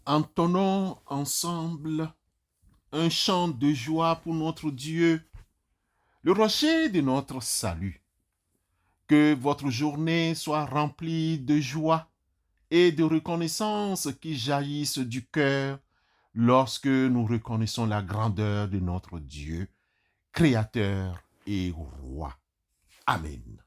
Entonnons ensemble un chant de joie pour notre Dieu, le rocher de notre salut. Que votre journée soit remplie de joie et de reconnaissance qui jaillissent du cœur lorsque nous reconnaissons la grandeur de notre Dieu, Créateur et Roi. Amen.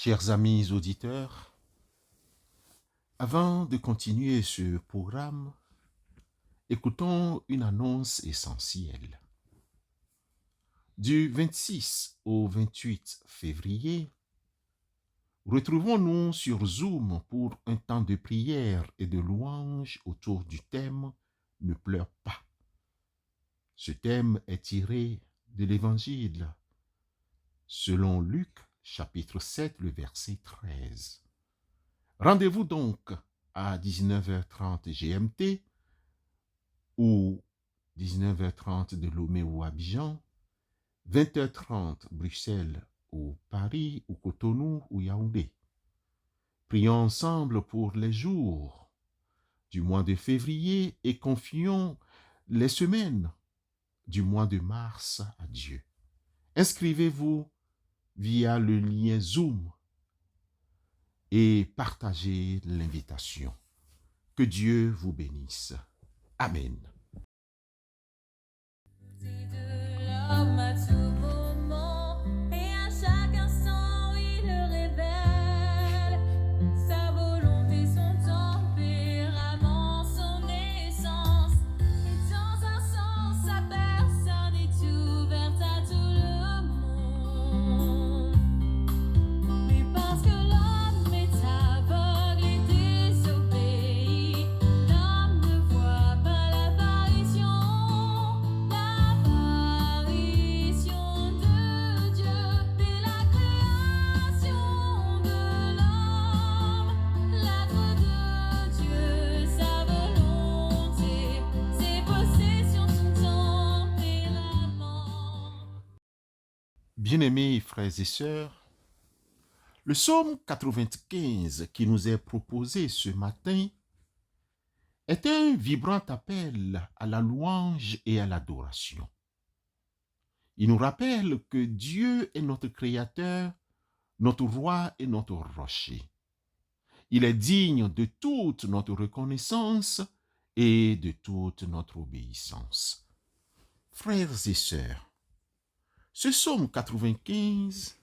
Chers amis auditeurs, avant de continuer ce programme, écoutons une annonce essentielle. Du 26 au 28 février, retrouvons-nous sur Zoom pour un temps de prière et de louange autour du thème « Ne pleure pas ». Ce thème est tiré de l'Évangile selon Luc, chapitre 7, le verset 13. Rendez-vous donc à 19h30 GMT ou 19h30 de Lomé ou Abidjan, 20h30 Bruxelles ou Paris ou Cotonou ou Yaoundé. Prions ensemble pour les jours du mois de février et confions les semaines du mois de mars à Dieu. Inscrivez-vous via le lien Zoom et partagez l'invitation. Que Dieu vous bénisse. Amen. Bien-aimés frères et sœurs, le psaume 95 qui nous est proposé ce matin est un vibrant appel à la louange et à l'adoration. Il nous rappelle que Dieu est notre Créateur, notre Roi et notre Rocher. Il est digne de toute notre reconnaissance et de toute notre obéissance. Frères et sœurs, ce psaume 95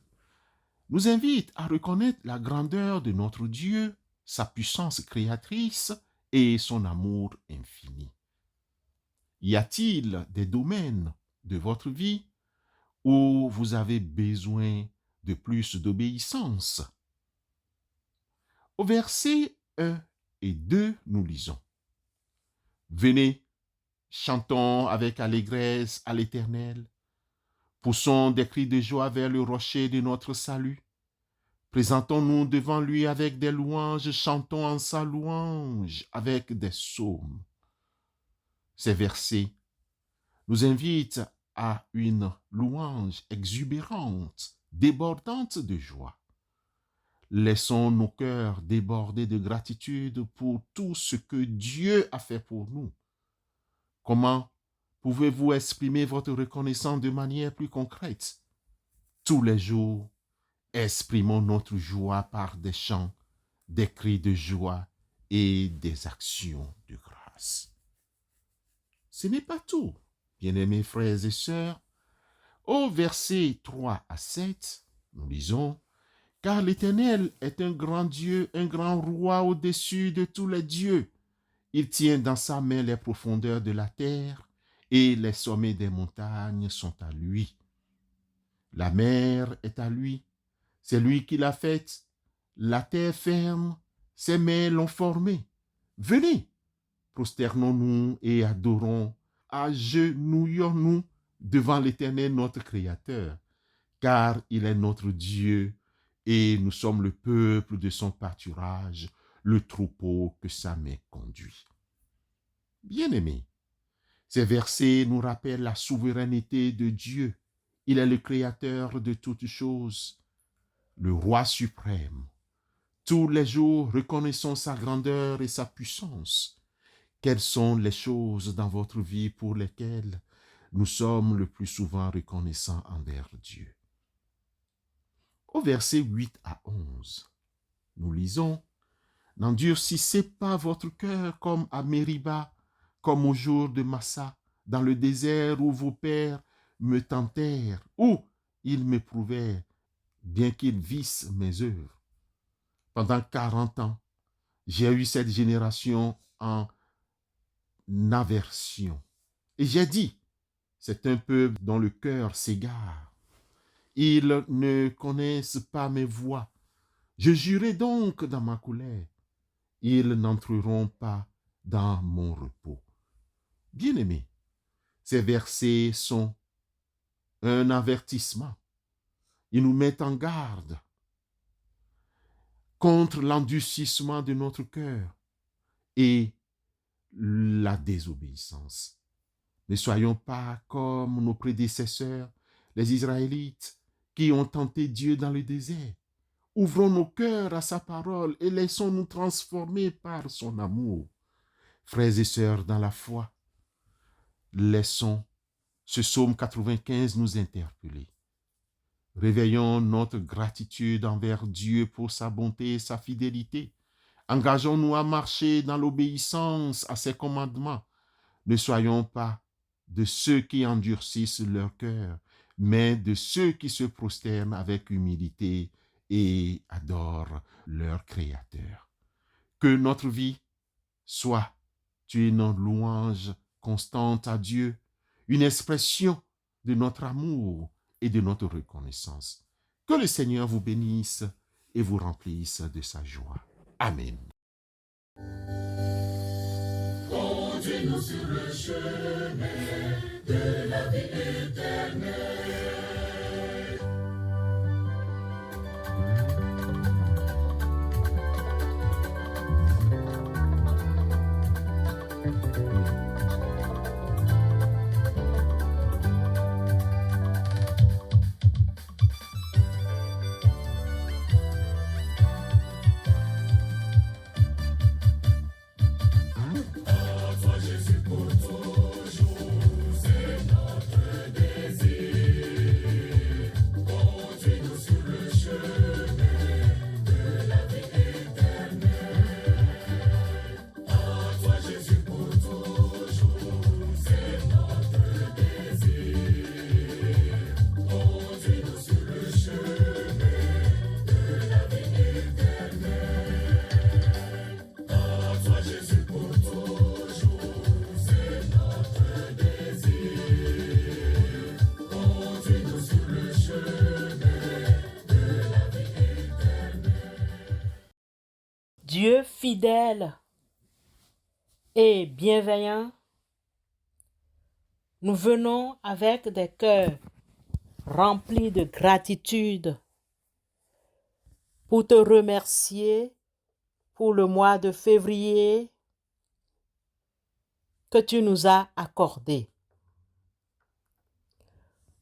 nous invite à reconnaître la grandeur de notre Dieu, sa puissance créatrice et son amour infini. Y a-t-il des domaines de votre vie où vous avez besoin de plus d'obéissance? Au verset 1 et 2, nous lisons: Venez, chantons avec allégresse à l'Éternel. Poussons des cris de joie vers le rocher de notre salut. Présentons-nous devant lui avec des louanges, chantons en sa louange avec des psaumes. Ces versets nous invitent à une louange exubérante, débordante de joie. Laissons nos cœurs déborder de gratitude pour tout ce que Dieu a fait pour nous. Comment pouvez-vous exprimer votre reconnaissance de manière plus concrète? Tous les jours, exprimons notre joie par des chants, des cris de joie et des actions de grâce. Ce n'est pas tout, bien-aimés frères et sœurs. Au verset 3 à 7, nous lisons: « Car l'Éternel est un grand Dieu, un grand roi au-dessus de tous les dieux. Il tient dans sa main les profondeurs de la terre, et les sommets des montagnes sont à lui. La mer est à lui, c'est lui qui l'a faite. La terre ferme, ses mains l'ont formée. Venez, prosternons-nous et adorons, agenouillons-nous devant l'Éternel notre Créateur, car il est notre Dieu, et nous sommes le peuple de son pâturage, le troupeau que sa main conduit. » Bien-aimés, ces versets nous rappellent la souveraineté de Dieu. Il est le Créateur de toutes choses, le Roi suprême. Tous les jours, reconnaissons sa grandeur et sa puissance. Quelles sont les choses dans votre vie pour lesquelles nous sommes le plus souvent reconnaissants envers Dieu? Au verset 8 à 11, nous lisons: « N'endurcissez pas votre cœur comme à Mériba, comme au jour de Massa, dans le désert où vos pères me tentèrent, où ils m'éprouvèrent, bien qu'ils vissent mes œuvres. Pendant 40 ans, j'ai eu cette génération en aversion. Et j'ai dit, c'est un peuple dont le cœur s'égare. Ils ne connaissent pas mes voies. Je jurai donc dans ma colère. Ils n'entreront pas dans mon repos. » Bien-aimés, ces versets sont un avertissement. Ils nous mettent en garde contre l'endurcissement de notre cœur et la désobéissance. Ne soyons pas comme nos prédécesseurs, les Israélites, qui ont tenté Dieu dans le désert. Ouvrons nos cœurs à sa parole et laissons-nous transformer par son amour. Frères et sœurs dans la foi, laissons ce psaume 95 nous interpeller. Réveillons notre gratitude envers Dieu pour sa bonté et sa fidélité. Engageons-nous à marcher dans l'obéissance à ses commandements. Ne soyons pas de ceux qui endurcissent leur cœur, mais de ceux qui se prosternent avec humilité et adorent leur Créateur. Que notre vie soit une louange constante à Dieu, une expression de notre amour et de notre reconnaissance. Que le Seigneur vous bénisse et vous remplisse de sa joie. Amen. Conduis-nous sur le chemin de la vie éternelle. Dieu fidèle et bienveillant, nous venons avec des cœurs remplis de gratitude pour te remercier pour le mois de février que tu nous as accordé.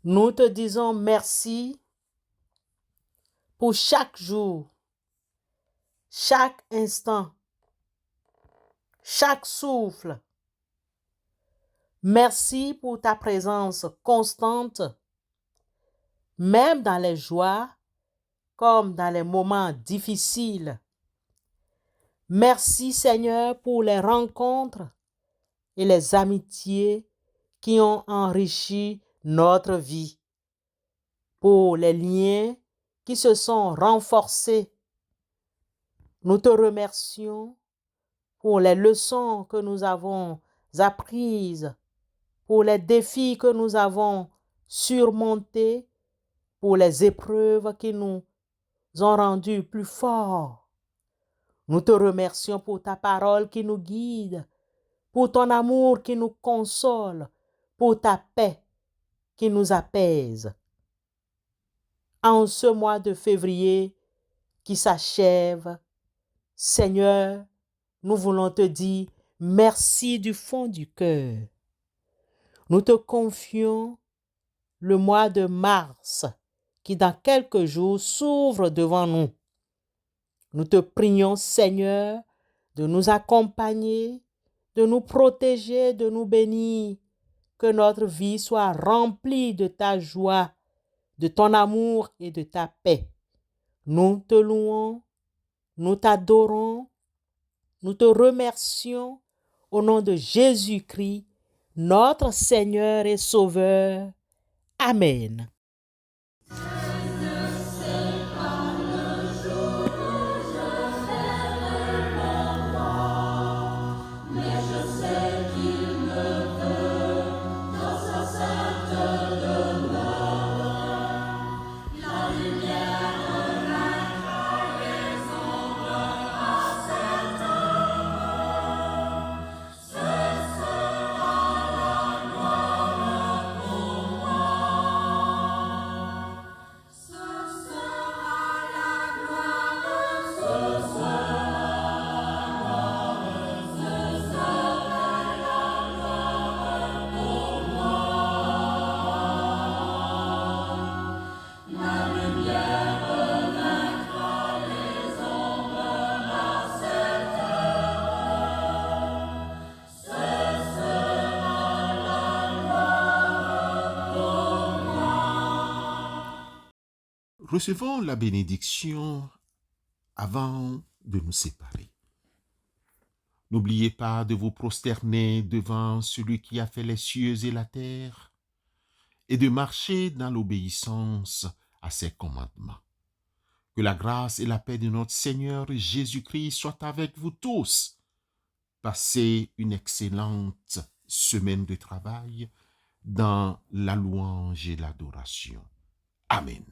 Nous te disons merci pour chaque jour chaque instant, chaque souffle. Merci pour ta présence constante, même dans les joies comme dans les moments difficiles. Merci Seigneur pour les rencontres et les amitiés qui ont enrichi notre vie, pour les liens qui se sont renforcés. Nous te remercions pour les leçons que nous avons apprises, pour les défis que nous avons surmontés, pour les épreuves qui nous ont rendus plus forts. Nous te remercions pour ta parole qui nous guide, pour ton amour qui nous console, pour ta paix qui nous apaise. En ce mois de février qui s'achève, Seigneur, nous voulons te dire merci du fond du cœur. Nous te confions le mois de mars qui dans quelques jours s'ouvre devant nous. Nous te prions, Seigneur, de nous accompagner, de nous protéger, de nous bénir, que notre vie soit remplie de ta joie, de ton amour et de ta paix. Nous te louons, nous t'adorons, nous te remercions au nom de Jésus-Christ, notre Seigneur et Sauveur. Amen. Recevons la bénédiction avant de nous séparer. N'oubliez pas de vous prosterner devant celui qui a fait les cieux et la terre et de marcher dans l'obéissance à ses commandements. Que la grâce et la paix de notre Seigneur Jésus-Christ soient avec vous tous. Passez une excellente semaine de travail dans la louange et l'adoration. Amen.